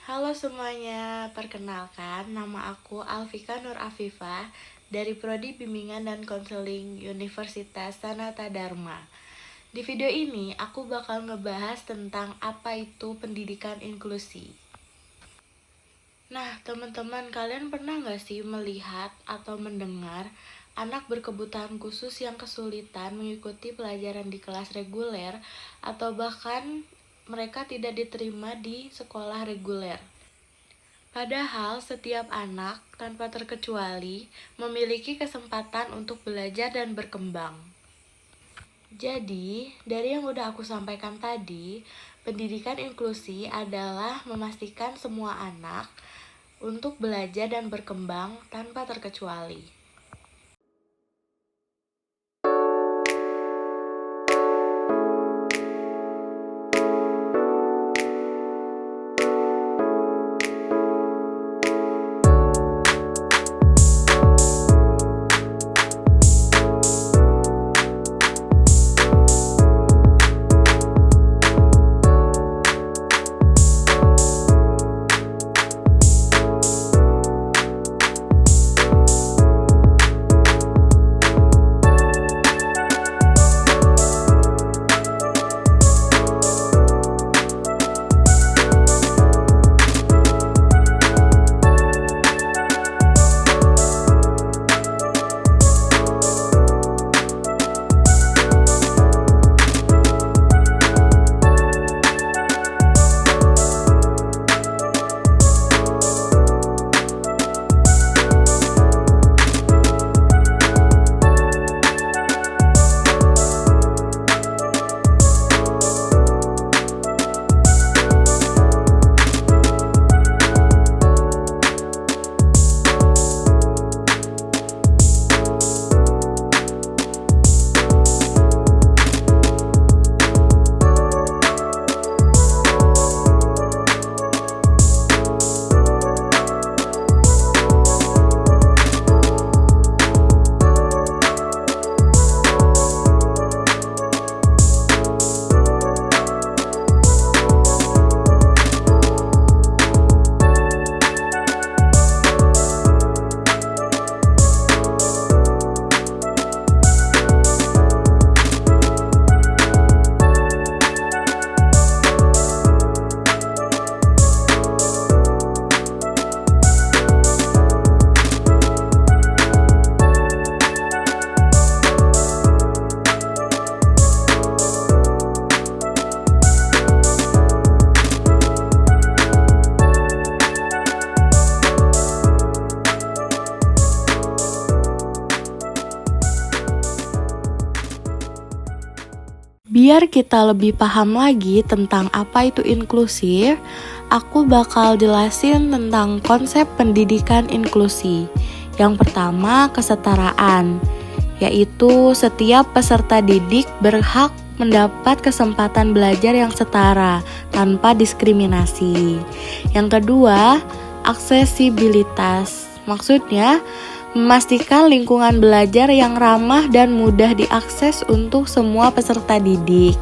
Halo semuanya, perkenalkan nama aku Alfika Nur Afifah dari Prodi Bimbingan dan Konseling Universitas Sanata Dharma. Di video ini aku bakal ngebahas tentang apa itu pendidikan inklusi. Nah, teman-teman, kalian pernah nggak sih melihat atau mendengar anak berkebutuhan khusus yang kesulitan mengikuti pelajaran di kelas reguler atau bahkan mereka tidak diterima di sekolah reguler? Padahal setiap anak tanpa terkecuali memiliki kesempatan untuk belajar dan berkembang. Jadi, dari yang udah aku sampaikan tadi, pendidikan inklusi adalah memastikan semua anak untuk belajar dan berkembang tanpa terkecuali. Biar kita lebih paham lagi tentang apa itu inklusi, aku bakal jelasin tentang konsep pendidikan inklusi. Yang pertama, kesetaraan, yaitu setiap peserta didik berhak mendapat kesempatan belajar yang setara tanpa diskriminasi. Yang kedua, aksesibilitas. Maksudnya, memastikan lingkungan belajar yang ramah dan mudah diakses untuk semua peserta didik.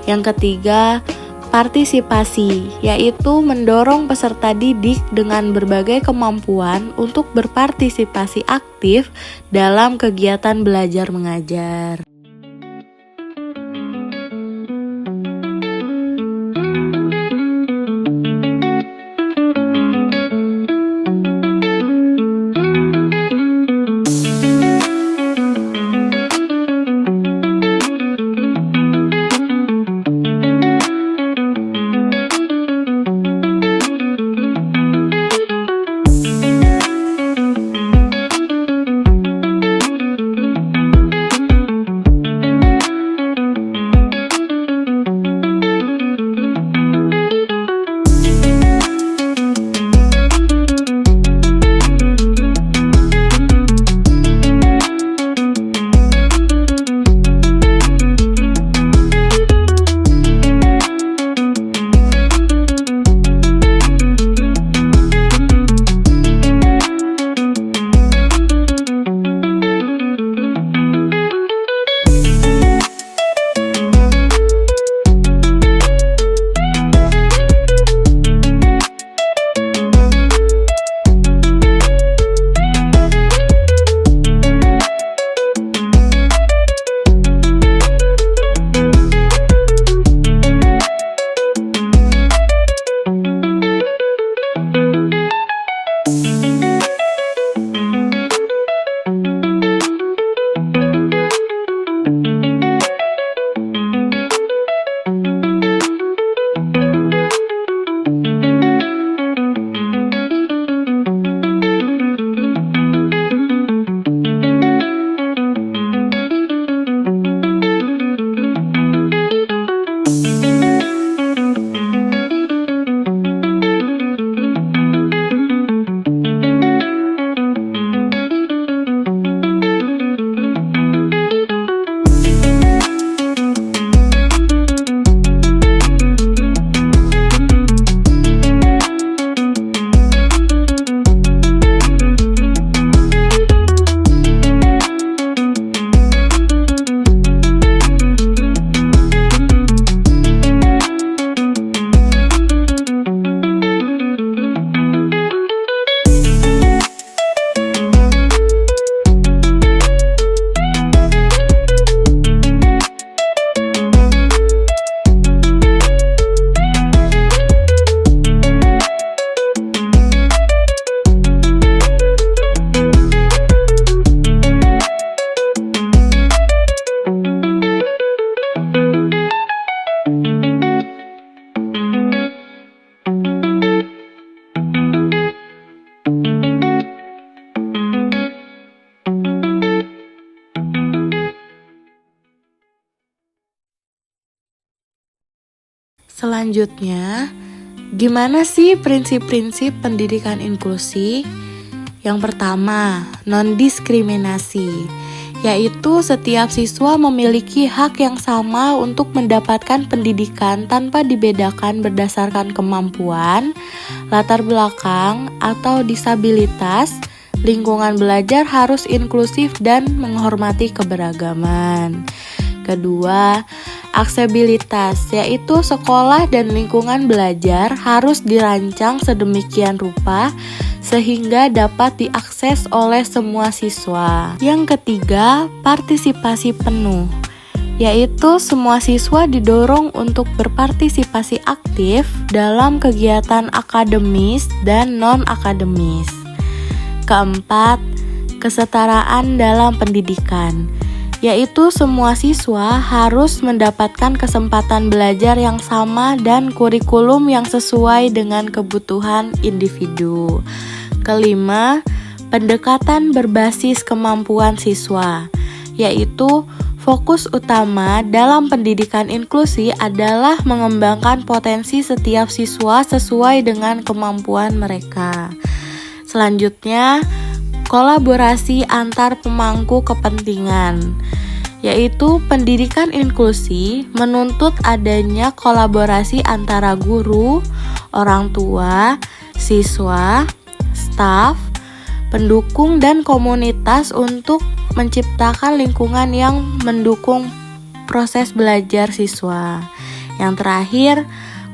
Yang ketiga, partisipasi, yaitu mendorong peserta didik dengan berbagai kemampuan untuk berpartisipasi aktif dalam kegiatan belajar mengajar. Selanjutnya, gimana sih prinsip-prinsip pendidikan inklusi? Yang pertama, non-diskriminasi, yaitu setiap siswa memiliki hak yang sama untuk mendapatkan pendidikan tanpa dibedakan berdasarkan kemampuan, latar belakang, atau disabilitas. Lingkungan belajar harus inklusif dan menghormati keberagaman. Kedua, aksesibilitas, yaitu sekolah dan lingkungan belajar harus dirancang sedemikian rupa sehingga dapat diakses oleh semua siswa. Yang ketiga, partisipasi penuh, yaitu semua siswa didorong untuk berpartisipasi aktif dalam kegiatan akademis dan non-akademis. Keempat, kesetaraan dalam pendidikan, yaitu semua siswa harus mendapatkan kesempatan belajar yang sama dan kurikulum yang sesuai dengan kebutuhan individu. Kelima, pendekatan berbasis kemampuan siswa, yaitu fokus utama dalam pendidikan inklusi adalah mengembangkan potensi setiap siswa sesuai dengan kemampuan mereka. Selanjutnya, kolaborasi antar pemangku kepentingan, yaitu pendidikan inklusi menuntut adanya kolaborasi antara guru, orang tua, siswa, staf, pendukung, dan komunitas untuk menciptakan lingkungan yang mendukung proses belajar siswa. Yang terakhir,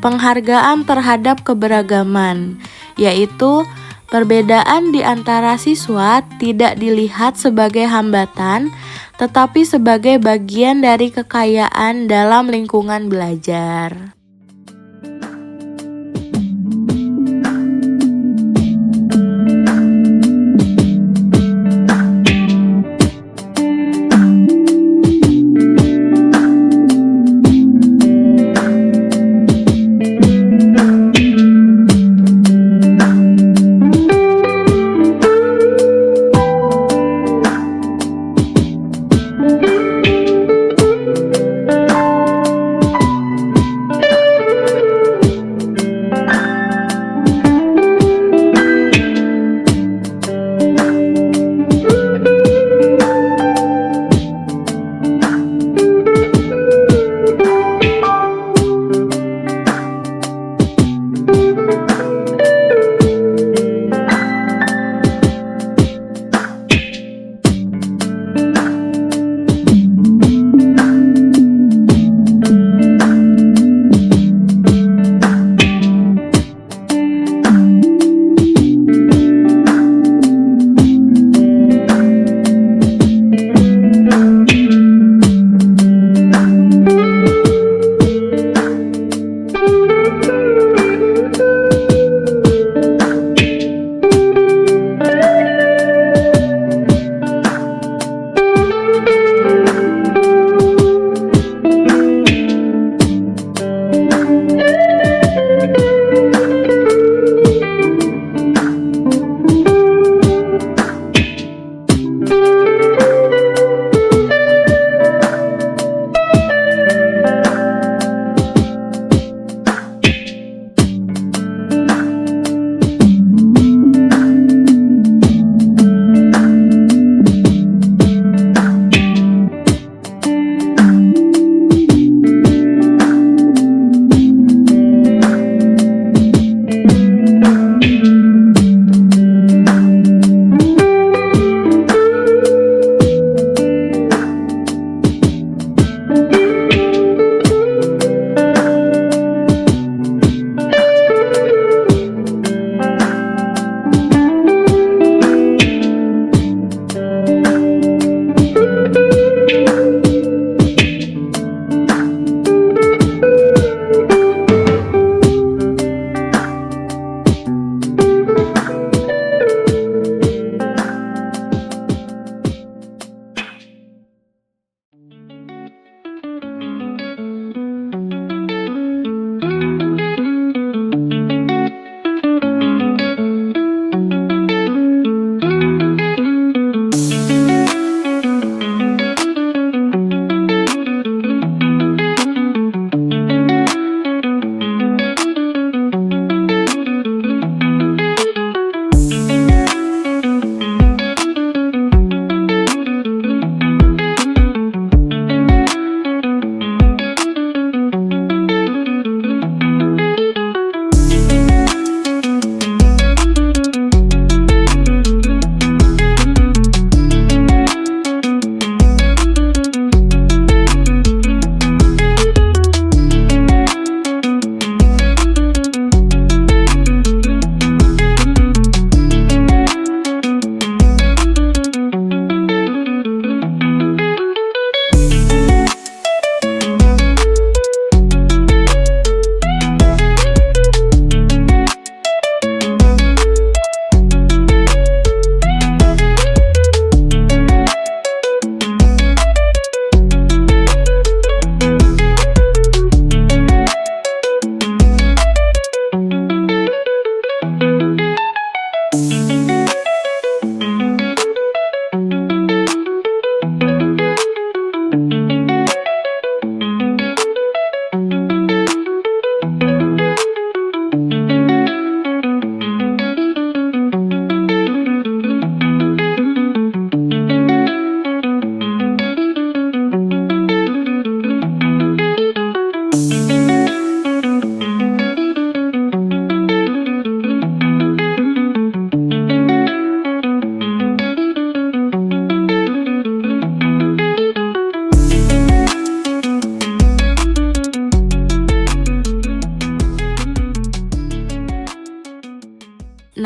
penghargaan terhadap keberagaman, yaitu perbedaan di antara siswa tidak dilihat sebagai hambatan, tetapi sebagai bagian dari kekayaan dalam lingkungan belajar.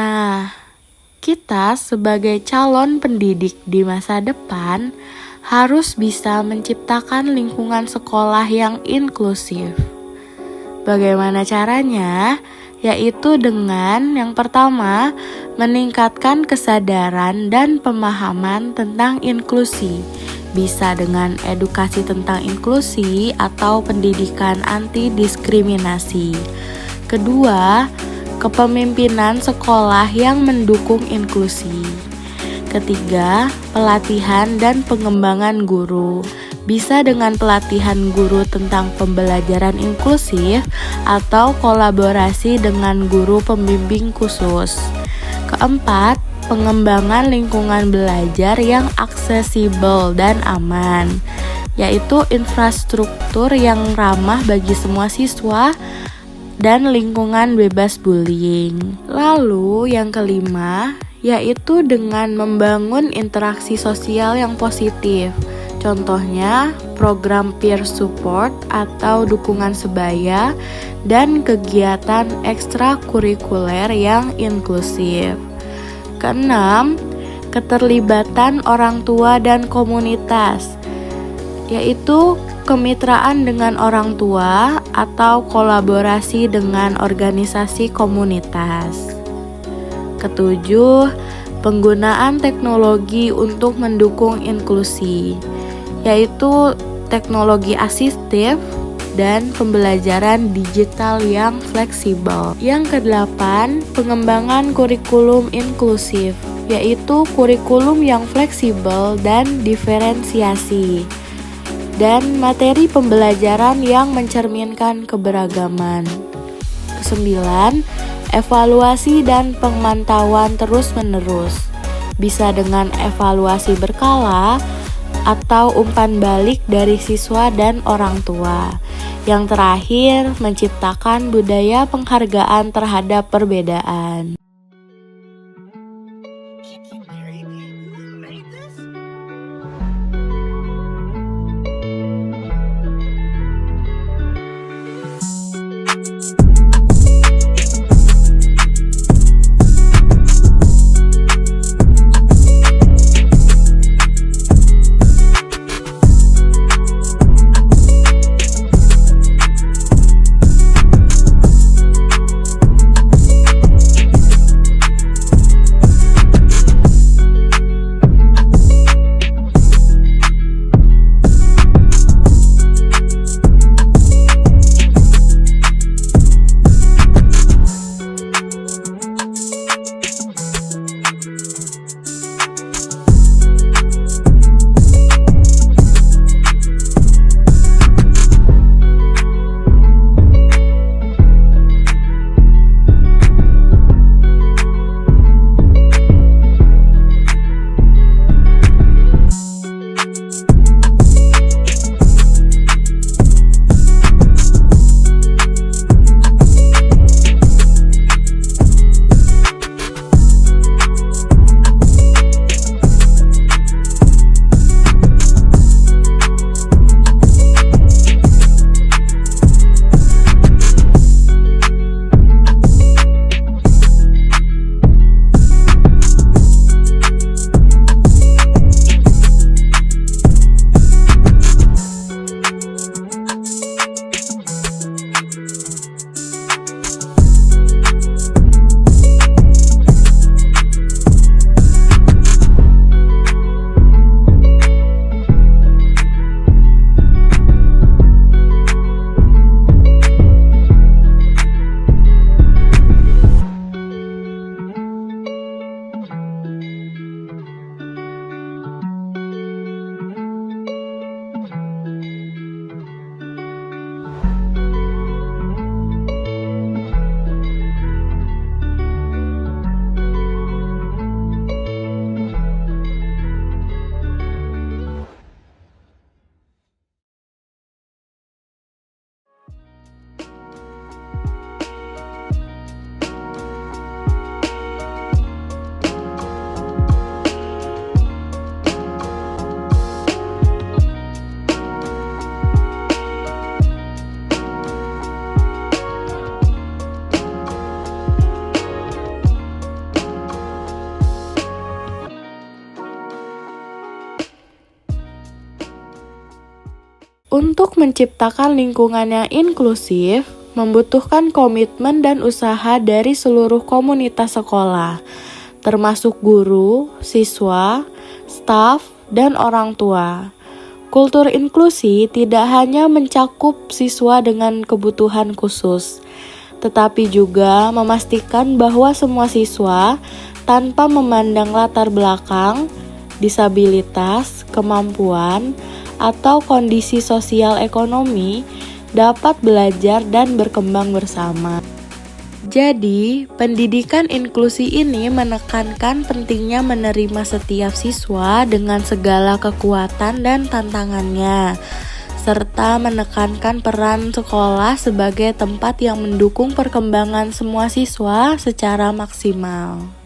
Nah, kita sebagai calon pendidik di masa depan harus bisa menciptakan lingkungan sekolah yang inklusif. Bagaimana caranya? Yaitu dengan yang pertama, meningkatkan kesadaran dan pemahaman tentang inklusi. Bisa dengan edukasi tentang inklusi atau pendidikan anti diskriminasi. Kedua, kepemimpinan sekolah yang mendukung inklusi. Ketiga, pelatihan dan pengembangan guru. Bisa dengan pelatihan guru tentang pembelajaran inklusif atau kolaborasi dengan guru pembimbing khusus. Keempat, pengembangan lingkungan belajar yang aksesibel dan aman, yaitu infrastruktur yang ramah bagi semua siswa dan lingkungan bebas bullying. Lalu yang kelima, yaitu dengan membangun interaksi sosial yang positif. Contohnya, program peer support atau dukungan sebaya dan kegiatan ekstrakurikuler yang inklusif. Keenam, keterlibatan orang tua dan komunitas, yaitu kemitraan dengan orang tua atau kolaborasi dengan organisasi komunitas. Ketujuh, penggunaan teknologi untuk mendukung inklusi, yaitu teknologi asistif dan pembelajaran digital yang fleksibel. Yang kedelapan, pengembangan kurikulum inklusif, yaitu kurikulum yang fleksibel dan diferensiasi, dan materi pembelajaran yang mencerminkan keberagaman. Kesembilan, evaluasi dan pemantauan terus-menerus. Bisa dengan evaluasi berkala atau umpan balik dari siswa dan orang tua. Yang terakhir, menciptakan budaya penghargaan terhadap perbedaan. Untuk menciptakan lingkungan yang inklusif, membutuhkan komitmen dan usaha dari seluruh komunitas sekolah, termasuk guru, siswa, staf, dan orang tua. Kultur inklusi tidak hanya mencakup siswa dengan kebutuhan khusus, tetapi juga memastikan bahwa semua siswa, tanpa memandang latar belakang, disabilitas, kemampuan, atau kondisi sosial ekonomi, dapat belajar dan berkembang bersama. Jadi, pendidikan inklusi ini menekankan pentingnya menerima setiap siswa dengan segala kekuatan dan tantangannya, serta menekankan peran sekolah sebagai tempat yang mendukung perkembangan semua siswa secara maksimal.